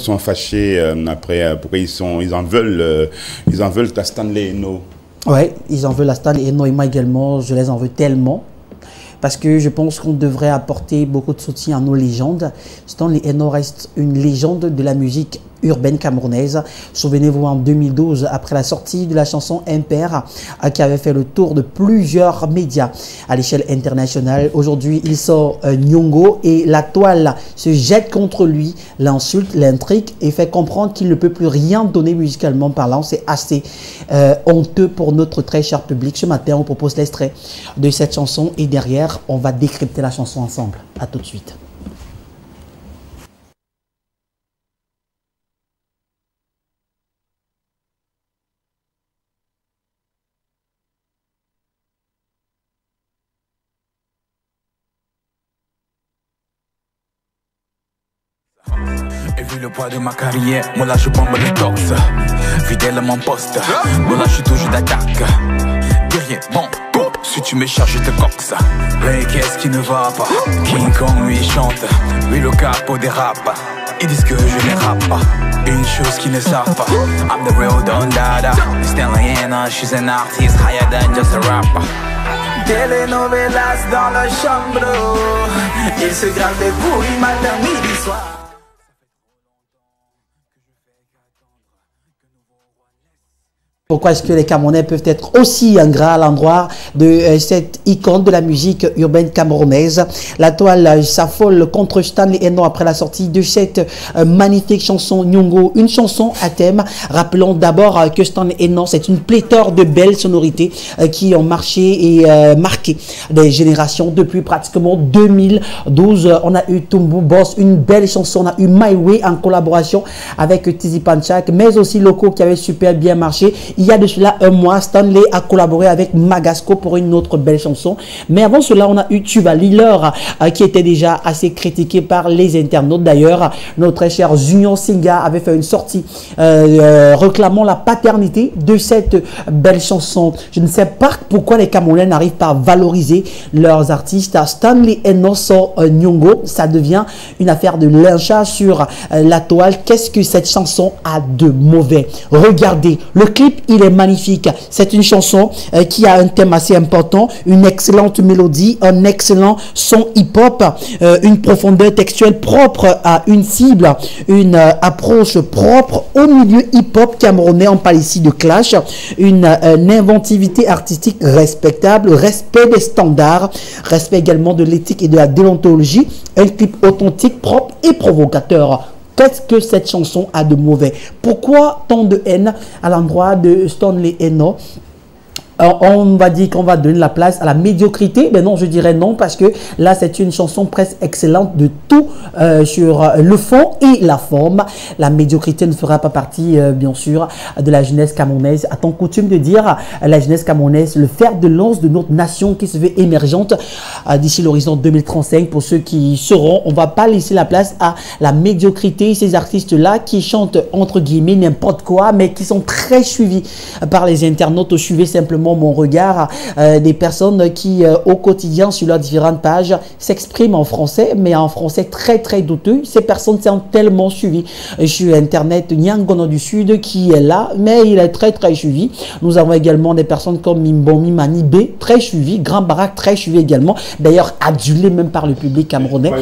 sont fâchés après, pourquoi ils en veulent à Stanley Eno. Ouais, ils en veulent à Stanley Eno et moi également, je les en veux tellement. Parce que je pense qu'on devrait apporter beaucoup de soutien à nos légendes. Stanley Eno reste une légende de la musique urbaine camerounaise. Souvenez-vous, en 2012, après la sortie de la chanson Impair, qui avait fait le tour de plusieurs médias à l'échelle internationale. Aujourd'hui, il sort Nyongo et la toile se jette contre lui, l'insulte, l'intrigue et fait comprendre qu'il ne peut plus rien donner musicalement parlant. C'est assez honteux pour notre très cher public. Ce matin, on propose l'extrait de cette chanson et derrière, on va décrypter la chanson ensemble. À tout de suite. Et vu le poids de ma carrière, moi là je bombe le tox. Fidèle à mon poste, moi là je suis toujours d'attaque. Guerrier, bon, boum, si tu me charges je te coxe. Mais qu'est-ce qui ne va pas? King Kong lui chante, lui le capo des rap. Ils disent que je les rappe pas, une chose qu'ils ne savent pas. I'm the real Don Dada, Stanley Eno, she's an artist higher than just a rapper. Telenovelas dans la chambre, ils se gravent des couilles matin, midi, soir. Pourquoi est-ce que les Camerounais peuvent être aussi ingrats à l'endroit de cette icône de la musique urbaine camerounaise? La toile s'affole contre Stanley Eno après la sortie de cette magnifique chanson Nyongo, une chanson à thème. Rappelons d'abord que Stanley Eno, c'est une pléthore de belles sonorités qui ont marché et marqué des générations depuis pratiquement 2012. On a eu Tumbu Boss, une belle chanson. On a eu My Way en collaboration avec Tizi Panchak, mais aussi Loco qui avait super bien marché. Il y a de cela un mois, Stanley a collaboré avec Magasco pour une autre belle chanson. Mais avant cela, on a eu Tuva Lilleur qui était déjà assez critiqué par les internautes. D'ailleurs, notre cher Junior Singa avait fait une sortie réclamant la paternité de cette belle chanson. Je ne sais pas pourquoi les Camerounais n'arrivent pas à valoriser leurs artistes. Stanley Eno sort Nyongo, ça devient une affaire de lynchage sur la toile. Qu'est-ce que cette chanson a de mauvais? Regardez, le clip il est magnifique. C'est une chanson qui a un thème assez important, une excellente mélodie, un excellent son hip-hop, une profondeur textuelle propre à une cible, une approche propre au milieu hip-hop camerounais. On parle ici de clash, une inventivité artistique respectable, respect des standards, respect également de l'éthique et de la déontologie, un clip authentique, propre et provocateur. Qu'est-ce que cette chanson a de mauvais? Pourquoi tant de haine à l'endroit de Stanley Eno? On va dire qu'on va donner la place à la médiocrité, mais non, je dirais non, parce que là, c'est une chanson presque excellente de tout sur le fond et la forme. La médiocrité ne fera pas partie, bien sûr, de la jeunesse camerounaise. A-t-on coutume de dire la jeunesse camerounaise, le fer de lance de notre nation qui se veut émergente d'ici l'horizon 2035. Pour ceux qui seront, on ne va pas laisser la place à la médiocrité. Ces artistes-là qui chantent, entre guillemets, n'importe quoi, mais qui sont très suivis par les internautes. Suivez simplement mon regard, des personnes qui au quotidien sur leurs différentes pages s'expriment en français, mais en français très très douteux. Ces personnes sont tellement suivies sur internet. Nyangono du Sud qui est là, mais il est très très suivi. Nous avons également des personnes comme Mimbomi Mani B, très suivi, Grand Barak très suivi également, d'ailleurs adulé même par le public camerounais.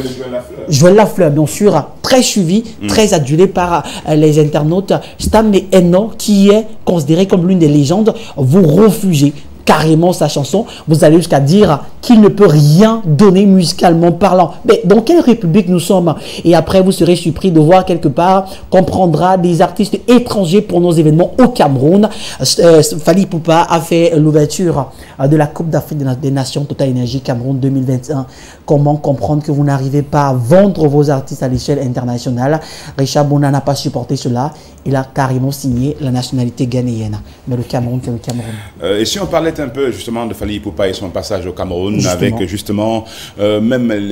Joël Lafleur, bien sûr, très suivi, très adulé par les internautes. Stanley Eno qui est considéré comme l'une des légendes, vous refugez carrément sa chanson, vous allez jusqu'à dire qu'il ne peut rien donner musicalement parlant. Mais dans quelle république nous sommes? Et après, vous serez surpris de voir quelque part qu'on prendra des artistes étrangers pour nos événements au Cameroun. Fally Ipupa a fait l'ouverture de la Coupe d'Afrique des Nations Total Energy Cameroun 2021. Comment comprendre que vous n'arrivez pas à vendre vos artistes à l'échelle internationale? Richard Bona n'a pas supporté cela. Il a carrément signé la nationalité ghanéenne. Mais le Cameroun, c'est le Cameroun. Et si on parlait un peu justement de Fally Ipupa et son passage au Cameroun, justement, avec justement même